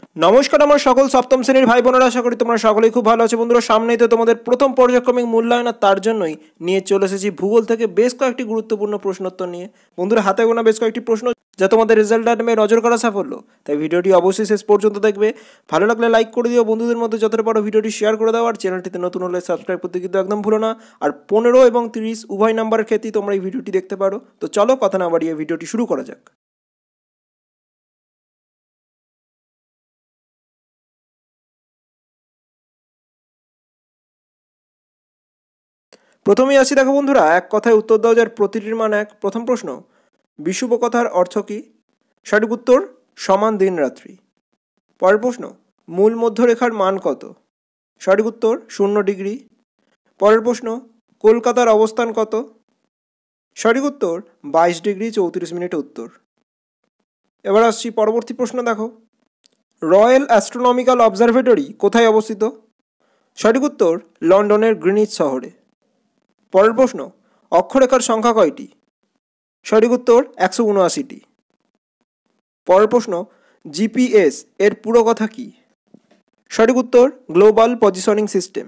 নমস্কার আমার সকল সপ্তম শ্রেণীর ভাই বোনেরা, আশা করি তোমরা সকলেই খুব ভালো আছো। বন্ধুরা, সামনেই তো তোমাদের প্রথম পর্যায়ক্রমিক মূল্যায়ন, আর তার জন্যই নিয়ে চলে এসেছি ভূগোল থেকে বেশ কয়েকটি গুরুত্বপূর্ণ প্রশ্নোত্তর নিয়ে। বন্ধুরা, হাতে গোনা বেশ কয়েকটি প্রশ্ন যা তোমাদের রেজাল্ট আনবে নজর করা সাফল্য। তাই ভিডিওটি অবশ্যই শেষ পর্যন্ত দেখবে। ভালো লাগলে লাইক করে দিও, বন্ধুদের মধ্যে যতটা পারো ভিডিওটি শেয়ার করে দাও, আর চ্যানেলটিতে নতুন হলে সাবস্ক্রাইব করতে কিন্তু একদম ভুলো না। আর 15 এবং 30 উভয় নাম্বারের ক্ষেত্রেই তোমরা এই ভিডিওটি দেখতে পারো। তো চলো কথা না বাড়িয়ে ভিডিওটি শুরু করা যাক। প্রথমেই আসি, দেখো বন্ধুরা, এক কথায় উত্তর দাও যার প্রতিটির মান এক। প্রথম প্রশ্ন, বিষুব কথার অর্থ কী? সঠিক উত্তর সমান দিন রাত্রি। পরের প্রশ্ন, মূল মধ্যরেখার মান কত? সঠিক উত্তর 0 ডিগ্রি। পরের প্রশ্ন, কলকাতার অবস্থান কত? সঠিক উত্তর 22 ডিগ্রি 34 মিনিটে উত্তর। এবার আসছি পরবর্তী প্রশ্ন, দেখো, রয়্যাল অ্যাস্ট্রোনমিক্যাল অবজারভেটরি কোথায় অবস্থিত? সঠিক উত্তর লন্ডনের গ্রিনিচ শহরে। পরের প্রশ্ন, অক্ষরেখার সংখ্যা কয়টি? সঠিক উত্তর 179টি। পরের প্রশ্ন, জিপিএস এর পুরো কথা কী? সঠিক উত্তর গ্লোবাল পজিশনিং সিস্টেম।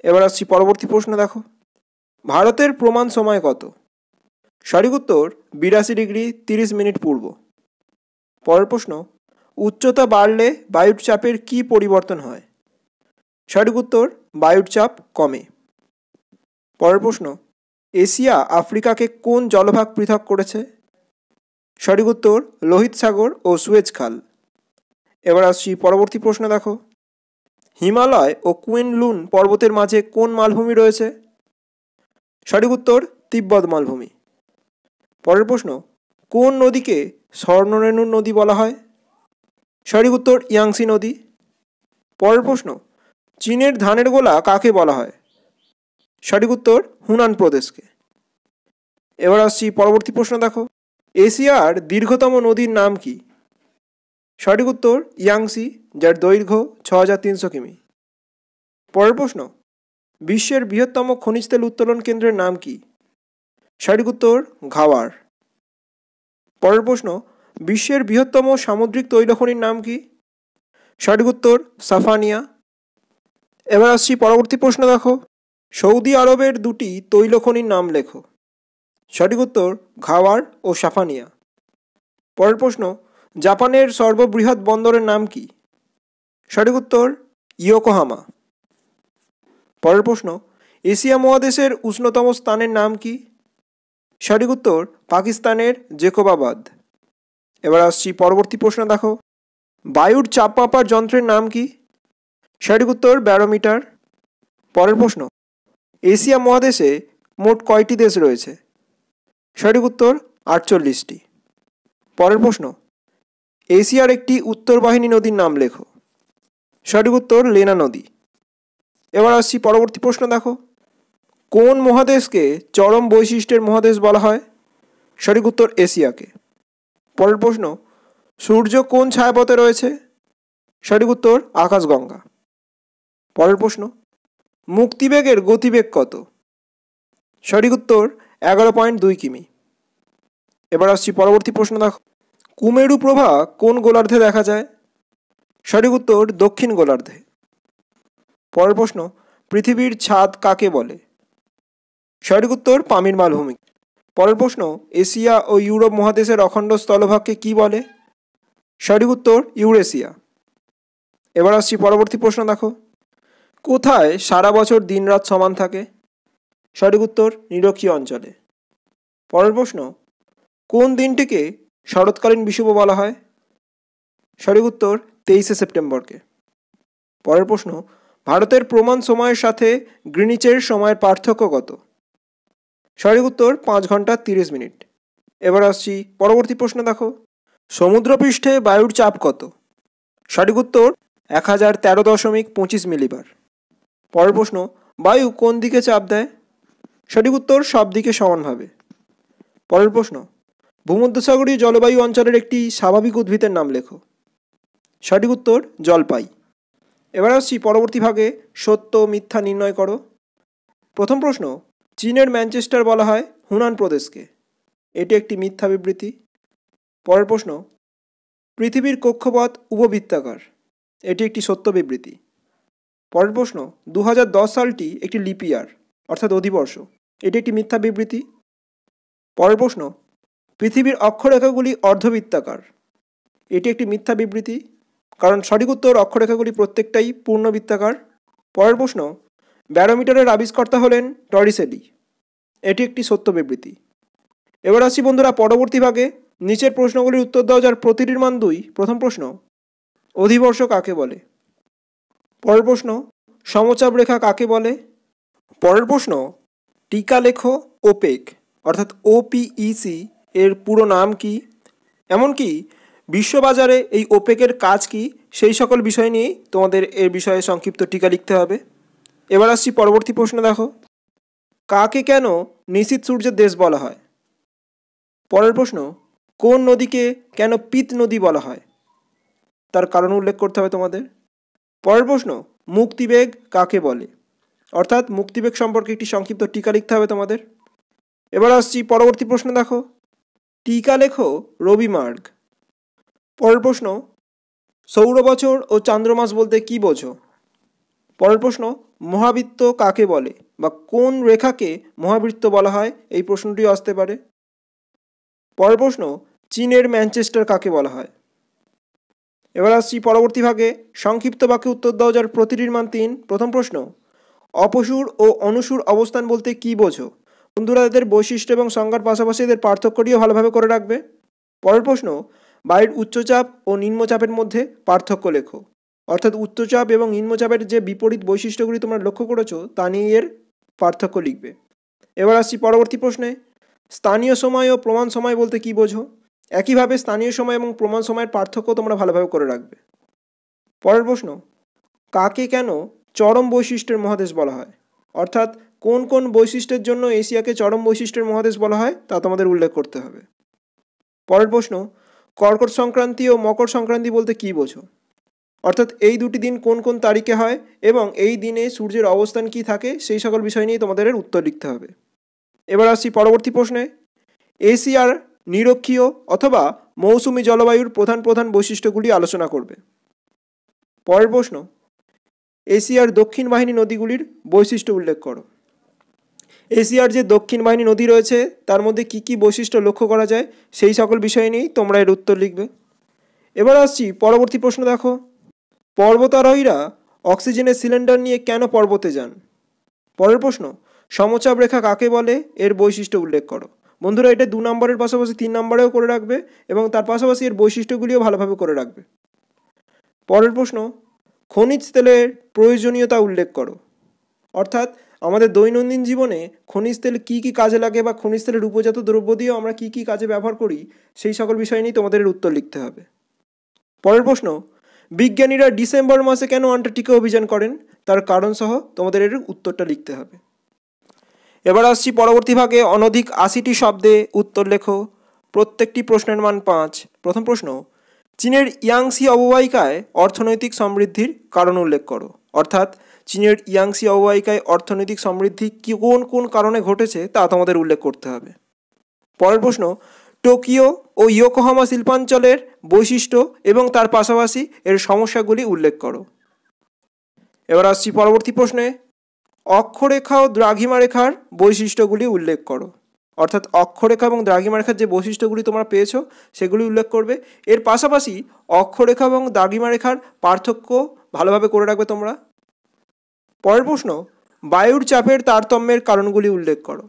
এবার আসছি পরবর্তী প্রশ্ন, দেখো, ভারতের প্রমাণ সময় কত? সঠিক উত্তর 82 ডিগ্রি 30 মিনিট পূর্ব। পরের প্রশ্ন, উচ্চতা বাড়লে বায়ুর চাপের কী পরিবর্তন হয়? সঠিক উত্তর বায়ুর চাপ কমে। পরের প্রশ্ন, এশিয়া আফ্রিকাকে কোন জলভাগ পৃথক করেছে? সঠিক উত্তর লোহিত সাগর ও সুয়েজ খাল। এবার আসছি পরবর্তী প্রশ্ন, দেখো, হিমালয় ও কুইনলুন পর্বতের মাঝে কোন মালভূমি রয়েছে? সঠিক উত্তর তিব্বত মালভূমি। পরের প্রশ্ন, কোন নদীকে স্বর্ণরেণু নদী বলা হয়? সঠিক উত্তর ইয়াংসি নদী। পরের প্রশ্ন, চীনের ধানের গোলা কাকে বলা হয়? সঠিক উত্তর হুনান প্রদেশকে। এবার আসছি পরবর্তী প্রশ্ন, দেখো, এশিয়ার দীর্ঘতম নদীর নাম কি? সঠিক উত্তর ইয়াংসি, যার দৈর্ঘ্য 6300 কিমি। পরের প্রশ্ন, বিশ্বের বৃহত্তম খনিজ তেল উত্তোলন কেন্দ্রের নাম কি? সঠিক উত্তর ঘাওয়ার। পরের প্রশ্ন, বিশ্বের বৃহত্তম সামুদ্রিক তৈলখনির নাম কি? সঠিক উত্তর সাফানিয়া। এবার আসছি পরবর্তী প্রশ্ন, দেখো, সৌদি আরবের দুটি তৈলখনির নাম লেখো। সঠিক উত্তর ঘাওয়ার ও সাফানিয়া। পরের প্রশ্ন, জাপানের সর্ববৃহৎ বন্দরের নাম কি? সঠিক উত্তর ইয়োকোহামা। পরের প্রশ্ন, এশিয়া মহাদেশের উষ্ণতম স্থানের নাম কি? সঠিক উত্তর পাকিস্তানের জেকোবাবাদ। এবার আসছি পরবর্তী প্রশ্ন, দেখো, বায়ুর চাপ মাপার যন্ত্রের নাম কি? সঠিক উত্তর ব্যারোমিটার। পরের প্রশ্ন, এশিয়া মহাদেশে মোট কয়টি দেশ রয়েছে? সঠিক উত্তর 48টি। পরের প্রশ্ন, এশিয়ার একটি উত্তরবাহিনী নদীর নাম লেখো। সঠিক উত্তর লেনা নদী। এবার আসছি পরবর্তী প্রশ্ন, দেখো, কোন মহাদেশকে চরম বৈশিষ্ট্যের মহাদেশ বলা হয়? সঠিক উত্তর এশিয়াকে। পরের প্রশ্ন, সূর্য কোন ছায়াপথে রয়েছে? সঠিক উত্তর আকাশগঙ্গা। পরের প্রশ্ন, মুক্তিবেগের গতিবেগ কত? সঠিক উত্তর 11.2 কিমি। এবার আসছি পরবর্তী প্রশ্ন, দেখো, কুমেরু প্রভা কোন গোলার্ধে দেখা যায়? সঠিক উত্তর দক্ষিণ গোলার্ধে। পরের প্রশ্ন, পৃথিবীর ছাদ কাকে বলে? সঠিক উত্তর পামির মালভূমি। পরের প্রশ্ন, এশিয়া ও ইউরোপ মহাদেশের অখণ্ড স্থলভাগকে কি বলে? সঠিক উত্তর ইউরেশিয়া। এবার আসছি পরবর্তী প্রশ্ন, দেখো, কোথায় সারা বছর দিনরাত সমান থাকে? সঠিক উত্তর নিরক্ষীয় অঞ্চলে। পরের প্রশ্ন, কোন দিনটিকে শরৎকালীন বিষুব বলা হয়? সঠিক উত্তর 23শে সেপ্টেম্বরকে। পরের প্রশ্ন, ভারতের প্রমাণ সময়ের সাথে গ্রিনিচের সময়ের পার্থক্য কত? সঠিক উত্তর 5 ঘন্টা 30 মিনিট। এবার আসছি পরবর্তী প্রশ্ন, দেখো, সমুদ্রপৃষ্ঠে বায়ুর চাপ কত? সঠিক উত্তর 1013.25 মিলিবার। পরের প্রশ্ন, বায়ু কোন দিকে চাপ দেয়? সঠিক উত্তর সব দিকে সমানভাবে। পরের প্রশ্ন, ভূমধ্যসাগরীয় জলবায়ু অঞ্চলের একটি স্বাভাবিক উদ্ভিদের নাম লেখো। সঠিক উত্তর জলপাই। এবার আসছি পরবর্তী ভাগে, সত্য মিথ্যা নির্ণয় করো। প্রথম প্রশ্ন, চীনের ম্যানচেস্টার বলা হয় হুনান প্রদেশকে। এটি একটি মিথ্যা বিবৃতি। পরের প্রশ্ন, পৃথিবীর কক্ষপথ উপবৃত্তাকার, এটি একটি সত্য বিবৃতি। পরের প্রশ্ন, 2010 সালটি একটি লিপ ইয়ার অর্থাৎ অধিবর্ষ, এটি একটি মিথ্যা বিবৃতি। পরের প্রশ্ন, পৃথিবীর অক্ষরেখাগুলি অর্ধবৃত্তাকার, এটি একটি মিথ্যা বিবৃতি, কারণ সঠিক উত্তর অক্ষরেখাগুলি প্রত্যেকটাই পূর্ণবৃত্তাকার। পরের প্রশ্ন, ব্যারোমিটারের আবিষ্কর্তা হলেন টরিসেলি, এটি একটি সত্য বিবৃতি। এবার আসছি বন্ধুরা পরবর্তী ভাগে। নিচের প্রশ্নগুলির উত্তর দাও যার প্রতিটির মান 2। প্রথম প্রশ্ন, অধিবর্ষ কাকে বলে? পরের প্রশ্ন, সমচাপ রেখা কাকে বলে? পরের প্রশ্ন, টিকা লেখো ওপেক অর্থাৎ ওপিইসি এর পুরো নাম কি? এমনকি বিশ্ববাজারে এই ওপেকের কাজ কি, সেই সকল বিষয় নিয়েই তোমাদের এর বিষয়ে সংক্ষিপ্ত টিকা লিখতে হবে। এবার আসছি পরবর্তী প্রশ্ন, দেখো, কাকে কেন নিশীথ সূর্যের দেশ বলা হয়? পরের প্রশ্ন, কোন নদীকে কেন পিত নদী বলা হয়? তার কারণ উল্লেখ করতে হবে তোমাদের। পরের প্রশ্ন, মুক্তিবেগ কাকে বলে? অর্থাৎ মুক্তিবেগ সম্পর্কে একটি সংক্ষিপ্ত টিকা লিখতে হবে তোমাদের। এবার আসছি পরবর্তী প্রশ্ন, দেখো, টিকা লেখো রবিমার্গ। পরের প্রশ্ন, সৌর বছর ও চান্দ্রমাস বলতে কি বোঝো? পরের প্রশ্ন, মহাবৃত্ত কাকে বলে বা কোন রেখাকে মহাবৃত্ত বলা হয়, এই প্রশ্নটিও আসতে পারে। পরের প্রশ্ন, চীনের ম্যানচেস্টার কাকে বলা হয়? এবার আসছি পরবর্তী ভাগে। সংক্ষিপ্ত বাক্যে উত্তর দাও যার প্রতিটির মান 3। প্রথম প্রশ্ন, অপসূর ও অনুসূর অবস্থান বলতে কি বোঝো? বন্ধুরা এদের বৈশিষ্ট্য এবং সংজ্ঞার পাশাপাশি এদের পার্থক্যটিও ভালোভাবে করে রাখবে। পরের প্রশ্ন, বায়ুর উচ্চচাপ ও নিম্নচাপের মধ্যে পার্থক্য লেখো। অর্থাৎ উচ্চচাপ এবং নিম্নচাপের যে বিপরীত বৈশিষ্ট্যগুলি তোমরা লক্ষ্য করেছো তা নিয়ে এর পার্থক্য লিখবে। এবার আসছি পরবর্তী প্রশ্নে, স্থানীয় সময় ও প্রমাণ সময় বলতে কি বোঝো? একইভাবে স্থানীয় সময় এবং প্রমাণ সময়ের পার্থক্য তোমরা ভালোভাবে করে রাখবে। পরের প্রশ্ন, কাকে কেন চরম বৈশিষ্ট্যের মহাদেশ বলা হয়? অর্থাৎ কোন কোন বৈশিষ্ট্যের জন্য এশিয়াকে চরম বৈশিষ্ট্যের মহাদেশ বলা হয় তা তোমাদের উল্লেখ করতে হবে। পরের প্রশ্ন, কর্কট সংক্রান্তি ও মকর সংক্রান্তি বলতে কি বোঝো? অর্থাৎ এই দুটি দিন কোন কোন তারিখে হয় এবং এই দিনে সূর্যের অবস্থান কি থাকে, সেই সকল বিষয় নিয়ে তোমাদের উত্তর লিখতে হবে। এবার আসছি পরবর্তী প্রশ্নে, এশিয়ার নিরক্ষীয় অথবা মৌসুমী জলবায়ুর প্রধান প্রধান বৈশিষ্ট্যগুলি আলোচনা করবে। পরের প্রশ্ন, এশিয়ার দক্ষিণ বাহিনী নদীগুলির বৈশিষ্ট্য উল্লেখ করো। এশিয়ার যে দক্ষিণ বাহিনী নদী রয়েছে তার মধ্যে কি কি বৈশিষ্ট্য লক্ষ্য করা যায়, সেই সকল বিষয় নিয়েই তোমরা এর উত্তর লিখবে। এবার আসছি পরবর্তী প্রশ্ন, দেখো, পর্বতারোহীরা অক্সিজেনের সিলিন্ডার নিয়ে কেন পর্বতে যান? পরের প্রশ্ন, সমচাপ রেখা কাকে বলে, এর বৈশিষ্ট্য উল্লেখ করো। বন্ধুরা এটা 2 নম্বরের পাশাপাশি 3 নম্বরেও করে রাখবে এবং তার পাশাপাশি এর বৈশিষ্ট্যগুলিও ভালোভাবে করে রাখবে। পরের প্রশ্ন, খনিজ তেলের প্রয়োজনীয়তা উল্লেখ করো। অর্থাৎ আমাদের দৈনন্দিন জীবনে খনিজ তেল কী কী কাজে লাগে বা খনিজ তেলের উপজাত দ্রব্য দিয়েও আমরা কী কী কাজে ব্যবহার করি, সেই সকল বিষয় নিয়ে তোমাদের উত্তর লিখতে হবে। পরের প্রশ্ন, বিজ্ঞানীরা ডিসেম্বর মাসে কেন আন্টার্কটিকা অভিযান করেন, তার কারণ সহ তোমাদের এর উত্তরটা লিখতে হবে। এবার আসছি পরবর্তী ভাগে, অনধিক 80টি শব্দে উত্তর লেখো। প্রত্যেকটি প্রশ্নের মান 5। প্রথম প্রশ্ন, চীনের ইয়াংসি অববাহিকায় অর্থনৈতিক সমৃদ্ধির কারণ উল্লেখ করো। অর্থাৎ চীনের ইয়াংসি অববাহিকায় অর্থনৈতিক সমৃদ্ধি কোন কোন কারণে ঘটেছে তা তোমাদের উল্লেখ করতে হবে। পরের প্রশ্ন, টোকিও ও ইয়োকোহামা শিল্পাঞ্চলের বৈশিষ্ট্য এবং তার পাশাপাশি এর সমস্যাগুলি উল্লেখ করো। এবার আসছি পরবর্তী প্রশ্নে, অক্ষরেখা ও দ্রাঘিমা রেখার বৈশিষ্ট্যগুলি উল্লেখ করো। অর্থাৎ অক্ষরেখা এবং দ্রাঘিমা রেখার যে বৈশিষ্ট্যগুলি তোমরা পেয়েছো সেগুলি উল্লেখ করবে। এর পাশাপাশি অক্ষরেখা এবং দ্রাঘিমা রেখার পার্থক্য ভালোভাবে করে রাখবে তোমরা। পরের প্রশ্ন, বায়ুর চাপের তারতম্যের কারণগুলি উল্লেখ করো।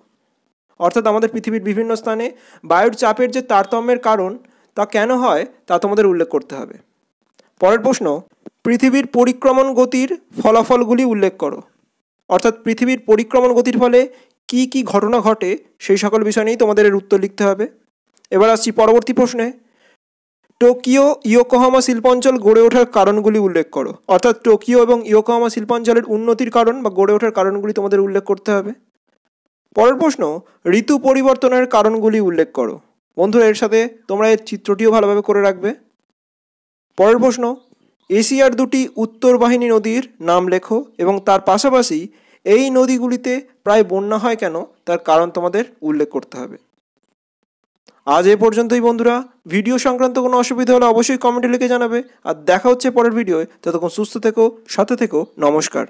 অর্থাৎ আমাদের পৃথিবীর বিভিন্ন স্থানে বায়ুর চাপের যে তারতম্যের কারণ তা কেন হয় তা তোমাদের উল্লেখ করতে হবে। পরের প্রশ্ন, পৃথিবীর পরিক্রমণ গতির ফলাফলগুলি উল্লেখ করো। অর্থাৎ পৃথিবীর পরিক্রমণ গতির ফলে কি কি ঘটনা ঘটে সেই সকল বিষয় নিয়েই তোমাদের এর উত্তর লিখতে হবে। এবার আসছি পরবর্তী প্রশ্নে, টোকিও ইয়োকোহামা শিল্পাঞ্চল গড়ে ওঠার কারণগুলি উল্লেখ করো। অর্থাৎ টোকিও এবং ইয়োকোহামা শিল্পাঞ্চলের উন্নতির কারণ বা গড়ে ওঠার কারণগুলি তোমাদের উল্লেখ করতে হবে। পরের প্রশ্ন, ঋতু পরিবর্তনের কারণগুলি উল্লেখ করো। বন্ধুরা এর সাথে তোমরা এর চিত্রটিও ভালোভাবে করে রাখবে। পরের প্রশ্ন, এশিয়ার 2টি উত্তর বাহিনী নদীর নাম লেখো এবং তার পাশাপাশি এই নদীগুলিতে প্রায় বন্যা হয় কেন তার কারণ তোমাদের উল্লেখ করতে হবে। আজ এ পর্যন্তই বন্ধুরা। ভিডিও সংক্রান্ত কোনো অসুবিধা হলে অবশ্যই কমেন্টে লিখে জানাবে। আর দেখা হচ্ছে পরের ভিডিওয়। ততক্ষণ সুস্থ থেকো, সাথে থেকো। নমস্কার।